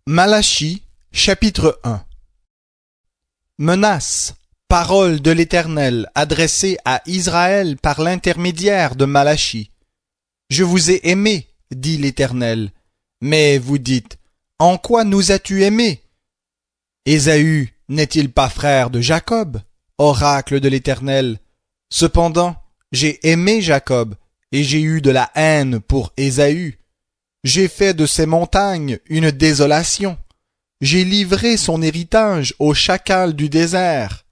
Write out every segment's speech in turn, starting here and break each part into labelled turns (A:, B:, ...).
A: Malachie, chapitre 1. Menace, parole de l'Éternel adressée à Israël par l'intermédiaire de Malachie. Je vous ai aimé, dit l'Éternel. Mais vous dites, en quoi nous as-tu aimés? Ésaü n'est-il pas frère de Jacob, oracle de l'Éternel? Cependant, j'ai aimé Jacob, et j'ai eu de la haine pour Ésaü. J'ai fait de ces montagnes une désolation. J'ai livré son héritage aux chacals du désert.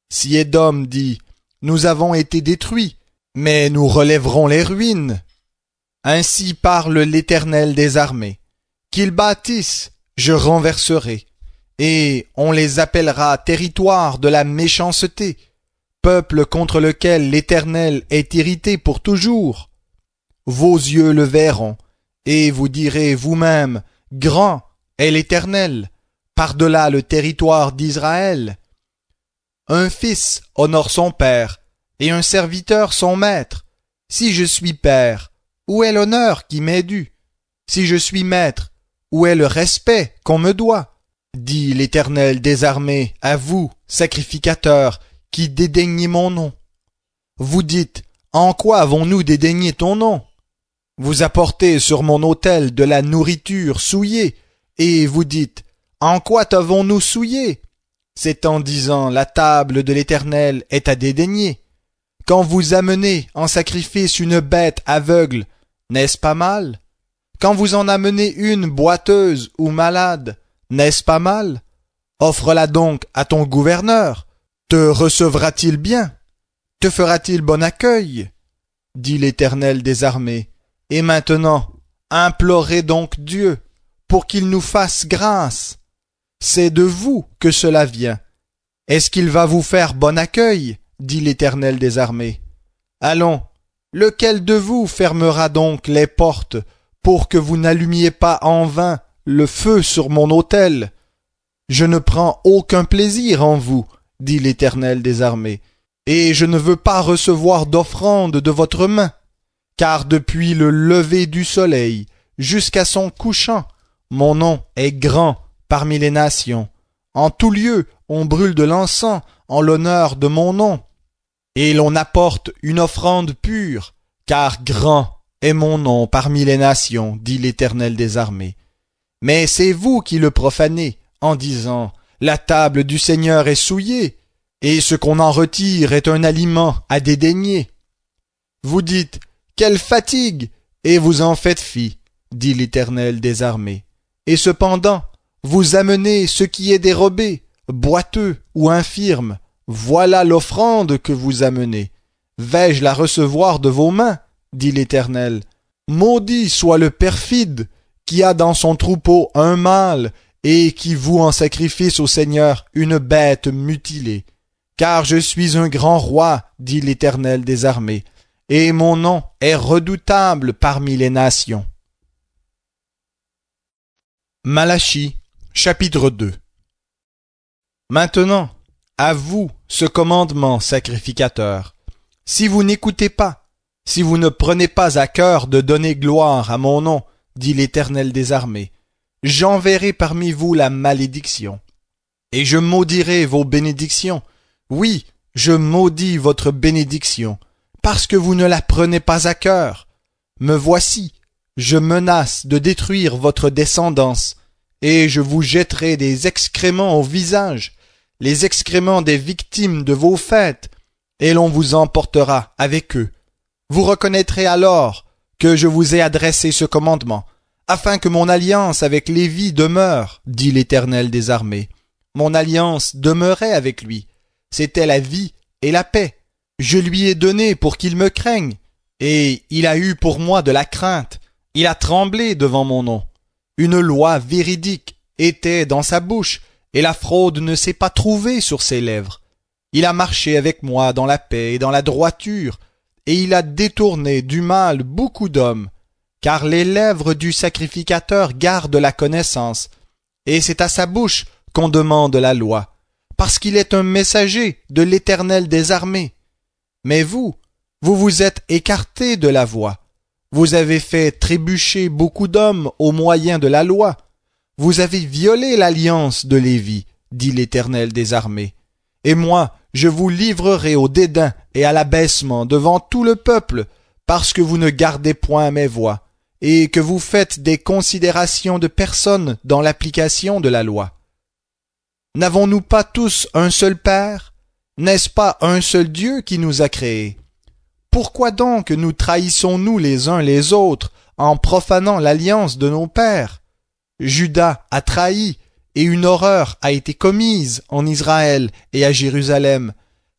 A: Si Édom dit, nous avons été détruits, mais nous relèverons les ruines. Ainsi parle l'Éternel des armées. Qu'ils bâtissent, je renverserai, et on les appellera territoire de la méchanceté, peuple contre lequel l'Éternel est irrité pour toujours. Vos yeux le verront, et vous direz vous-même, grand est l'Éternel, par-delà le territoire d'Israël. Un fils honore son père, et un serviteur son maître. Si je suis père, où est l'honneur qui m'est dû? Si je suis maître, où est le respect qu'on me doit? Dit l'Éternel des armées à vous, sacrificateurs, qui dédaignez mon nom. Vous dites, en quoi avons-nous dédaigné ton nom? Vous apportez sur mon autel de la nourriture souillée, et vous dites, en quoi t'avons-nous souillé? C'est en disant, la table de l'Éternel est à dédaigner. Quand vous amenez en sacrifice une bête aveugle, n'est-ce pas mal? Quand vous en amenez une boiteuse ou malade, n'est-ce pas mal? Offre-la donc à ton gouverneur. Te recevra-t-il bien? Te fera-t-il bon accueil? Dit l'Éternel des armées. Et maintenant, implorez donc Dieu, pour qu'il nous fasse grâce. C'est de vous que cela vient. Est-ce qu'il va vous faire bon accueil? Dit l'Éternel des armées. Allons, lequel de vous fermera donc les portes, pour que vous n'allumiez pas en vain le feu sur mon autel? Je ne prends aucun plaisir en vous, dit l'Éternel des armées, et je ne veux pas recevoir d'offrande de votre main. Car depuis le lever du soleil jusqu'à son couchant, mon nom est grand parmi les nations. En tout lieu, on brûle de l'encens en l'honneur de mon nom. Et l'on apporte une offrande pure, car grand est mon nom parmi les nations, dit l'Éternel des armées. Mais c'est vous qui le profanez, en disant, la table du Seigneur est souillée, et ce qu'on en retire est un aliment à dédaigner. Vous dites, quelle fatigue! Et vous en faites fi, dit l'Éternel des armées. Et cependant, vous amenez ce qui est dérobé, boiteux ou infirme. Voilà l'offrande que vous amenez. Vais-je la recevoir de vos mains? Dit l'Éternel. Maudit soit le perfide qui a dans son troupeau un mâle et qui voue en sacrifice au Seigneur une bête mutilée. Car je suis un grand roi, dit l'Éternel des armées, et mon nom est redoutable parmi les nations. Malachie, chapitre 2. Maintenant, à vous ce commandement, sacrificateurs. Si vous n'écoutez pas, si vous ne prenez pas à cœur de donner gloire à mon nom, dit l'Éternel des armées, j'enverrai parmi vous la malédiction. Et je maudirai vos bénédictions. Oui, je maudis votre bénédiction, parce que vous ne la prenez pas à cœur. Me voici, je menace de détruire votre descendance, et je vous jetterai des excréments au visage, les excréments des victimes de vos fêtes, et l'on vous emportera avec eux. Vous reconnaîtrez alors que je vous ai adressé ce commandement, afin que mon alliance avec Lévi demeure, dit l'Éternel des armées. Mon alliance demeurait avec lui, c'était la vie et la paix. Je lui ai donné pour qu'il me craigne, et il a eu pour moi de la crainte. Il a tremblé devant mon nom. Une loi véridique était dans sa bouche, et la fraude ne s'est pas trouvée sur ses lèvres. Il a marché avec moi dans la paix et dans la droiture, et il a détourné du mal beaucoup d'hommes, car les lèvres du sacrificateur gardent la connaissance, et c'est à sa bouche qu'on demande la loi, parce qu'il est un messager de l'Éternel des armées. Mais vous vous êtes écartés de la voie. Vous avez fait trébucher beaucoup d'hommes au moyen de la loi. Vous avez violé l'alliance de Lévi, dit l'Éternel des armées. Et moi, je vous livrerai au dédain et à l'abaissement devant tout le peuple, parce que vous ne gardez point mes voies, et que vous faites des considérations de personnes dans l'application de la loi. N'avons-nous pas tous un seul Père? N'est-ce pas un seul Dieu qui nous a créés? Pourquoi donc nous trahissons-nous les uns les autres en profanant l'alliance de nos pères? Juda a trahi, et une horreur a été commise en Israël et à Jérusalem,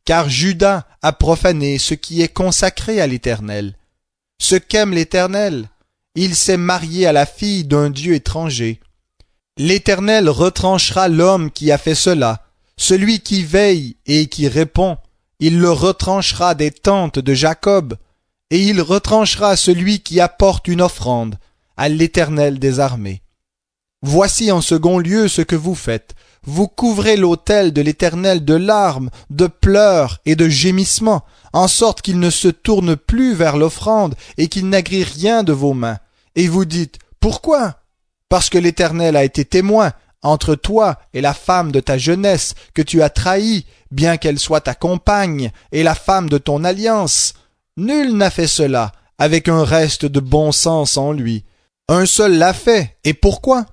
A: car Juda a profané ce qui est consacré à l'Éternel. Ce qu'aime l'Éternel, il s'est marié à la fille d'un Dieu étranger. L'Éternel retranchera l'homme qui a fait cela, celui qui veille et qui répond, il le retranchera des tentes de Jacob, et il retranchera celui qui apporte une offrande à l'Éternel des armées. Voici en second lieu ce que vous faites. Vous couvrez l'autel de l'Éternel de larmes, de pleurs et de gémissements, en sorte qu'il ne se tourne plus vers l'offrande et qu'il n'agrée rien de vos mains. Et vous dites, pourquoi? Parce que l'Éternel a été témoin entre toi et la femme de ta jeunesse que tu as trahie, bien qu'elle soit ta compagne et la femme de ton alliance. Nul n'a fait cela avec un reste de bon sens en lui. Un seul l'a fait. Et pourquoi?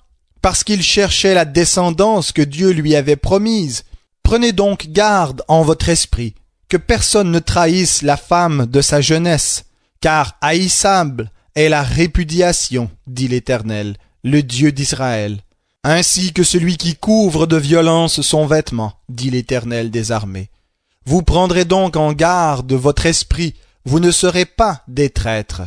A: Parce qu'il cherchait la descendance que Dieu lui avait promise. Prenez donc garde en votre esprit, que personne ne trahisse la femme de sa jeunesse, car haïssable est la répudiation, dit l'Éternel, le Dieu d'Israël, ainsi que celui qui couvre de violence son vêtement, dit l'Éternel des armées. Vous prendrez donc en garde votre esprit, vous ne serez pas des traîtres.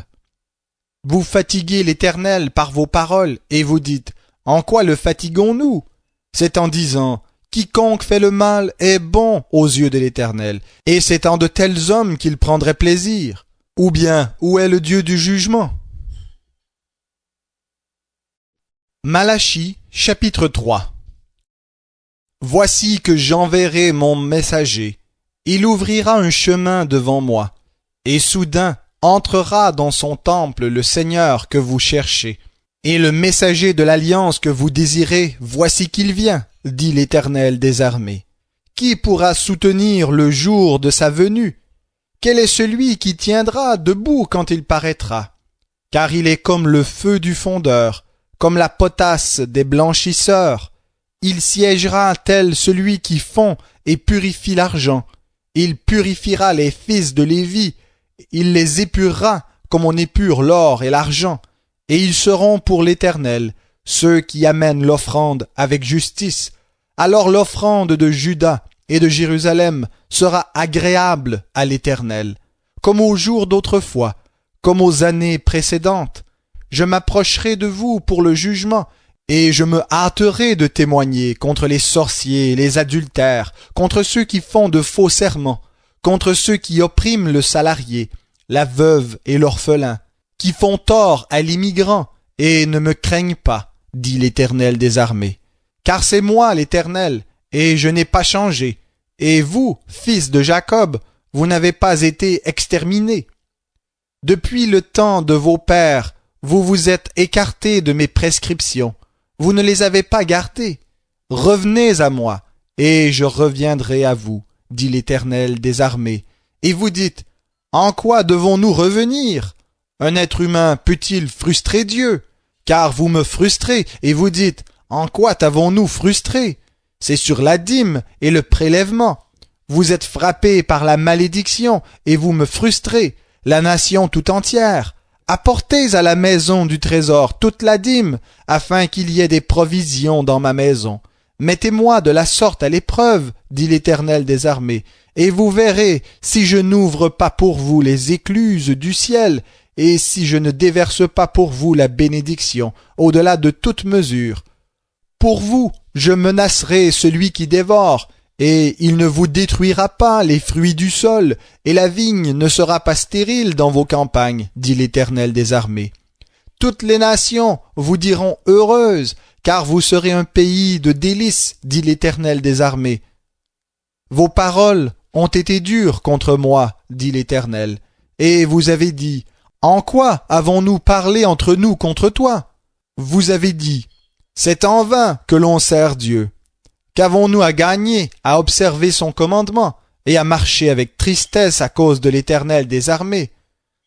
A: Vous fatiguez l'Éternel par vos paroles, et vous dites, en quoi le fatiguons-nous? C'est en disant, quiconque fait le mal est bon aux yeux de l'Éternel, et c'est en de tels hommes qu'il prendrait plaisir. Ou bien, où est le Dieu du jugement? Malachie, chapitre 3. Voici que j'enverrai mon messager. Il ouvrira un chemin devant moi, et soudain entrera dans son temple le Seigneur que vous cherchez. Et le messager de l'alliance que vous désirez, voici qu'il vient, dit l'Éternel des armées. Qui pourra soutenir le jour de sa venue? Quel est celui qui tiendra debout quand il paraîtra? Car il est comme le feu du fondeur, comme la potasse des blanchisseurs. Il siégera tel celui qui fond et purifie l'argent. Il purifiera les fils de Lévi, il les épurera comme on épure l'or et l'argent. Et ils seront pour l'Éternel, ceux qui amènent l'offrande avec justice. Alors l'offrande de Juda et de Jérusalem sera agréable à l'Éternel, comme aux jours d'autrefois, comme aux années précédentes. Je m'approcherai de vous pour le jugement, et je me hâterai de témoigner contre les sorciers, les adultères, contre ceux qui font de faux serments, contre ceux qui oppriment le salarié, la veuve et l'orphelin, qui font tort à l'immigrant et ne me craignent pas, dit l'Éternel des armées. Car c'est moi l'Éternel, et je n'ai pas changé, et vous, fils de Jacob, vous n'avez pas été exterminés. Depuis le temps de vos pères, vous vous êtes écartés de mes prescriptions, vous ne les avez pas gardées. Revenez à moi, et je reviendrai à vous, dit l'Éternel des armées. Et vous dites, en quoi devons-nous revenir? Un être humain peut-il frustrer Dieu? Car vous me frustrez, et vous dites, en quoi t'avons-nous frustré? C'est sur la dîme et le prélèvement. Vous êtes frappés par la malédiction, et vous me frustrez, la nation tout entière. Apportez à la maison du trésor toute la dîme, afin qu'il y ait des provisions dans ma maison. Mettez-moi de la sorte à l'épreuve, dit l'Éternel des armées, et vous verrez si je n'ouvre pas pour vous les écluses du ciel, et si je ne déverse pas pour vous la bénédiction, au-delà de toute mesure. Pour vous, je menacerai celui qui dévore, et il ne vous détruira pas les fruits du sol, et la vigne ne sera pas stérile dans vos campagnes, dit l'Éternel des armées. Toutes les nations vous diront heureuses, car vous serez un pays de délices, dit l'Éternel des armées. Vos paroles ont été dures contre moi, dit l'Éternel, et vous avez dit, en quoi avons-nous parlé entre nous contre toi? Vous avez dit, C'est en vain que l'on sert Dieu. Qu'avons-nous à gagner à observer son commandement et à marcher avec tristesse à cause de l'Éternel des armées?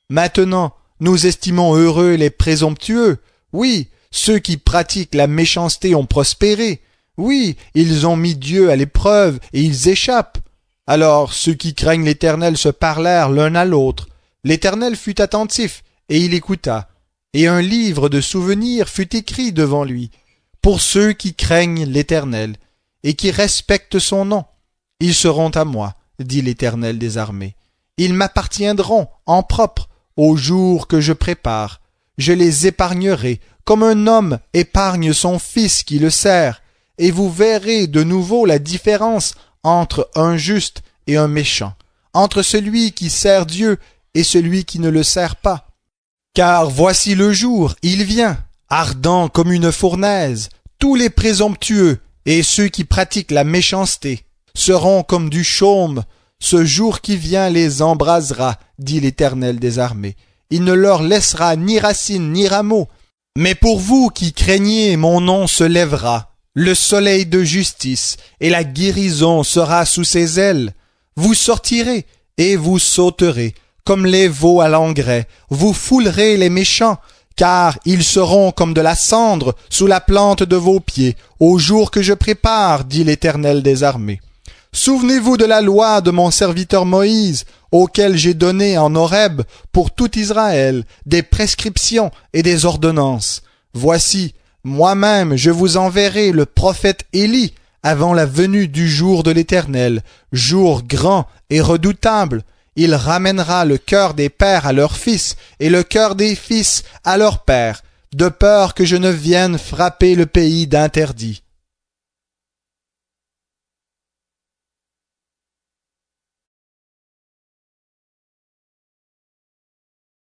A: Maintenant, nous estimons heureux les présomptueux. Oui, ceux qui pratiquent la méchanceté ont prospéré. Oui, ils ont mis Dieu à l'épreuve et ils échappent. Alors ceux qui craignent l'Éternel se parlèrent l'un à l'autre. L'Éternel fut attentif et il écouta. Et un livre de souvenirs fut écrit devant lui. Pour ceux qui craignent l'Éternel et qui respectent son nom, ils seront à moi, dit l'Éternel des armées. Ils m'appartiendront en propre au jour que je prépare. Je les épargnerai comme un homme épargne son fils qui le sert, et vous verrez de nouveau la différence entre un juste et un méchant, entre celui qui sert Dieu et celui qui ne le sert pas. Car voici le jour, il vient, ardent comme une fournaise. Tous les présomptueux et ceux qui pratiquent la méchanceté seront comme du chaume. Ce jour qui vient les embrasera, dit l'Éternel des armées. Il ne leur laissera ni racine ni rameaux. Mais pour vous qui craignez, mon nom se lèvera. Le soleil de justice et la guérison sera sous ses ailes. Vous sortirez et vous sauterez, comme les veaux à l'engrais. Vous foulerez les méchants, car ils seront comme de la cendre sous la plante de vos pieds, au jour que je prépare, dit l'Éternel des armées. Souvenez-vous de la loi de mon serviteur Moïse, auquel j'ai donné en Horeb pour tout Israël des prescriptions et des ordonnances. Voici, moi-même je vous enverrai le prophète Élie avant la venue du jour de l'Éternel, jour grand et redoutable. Il ramènera le cœur des pères à leurs fils et le cœur des fils à leurs pères, de peur que je ne vienne frapper le pays d'interdit.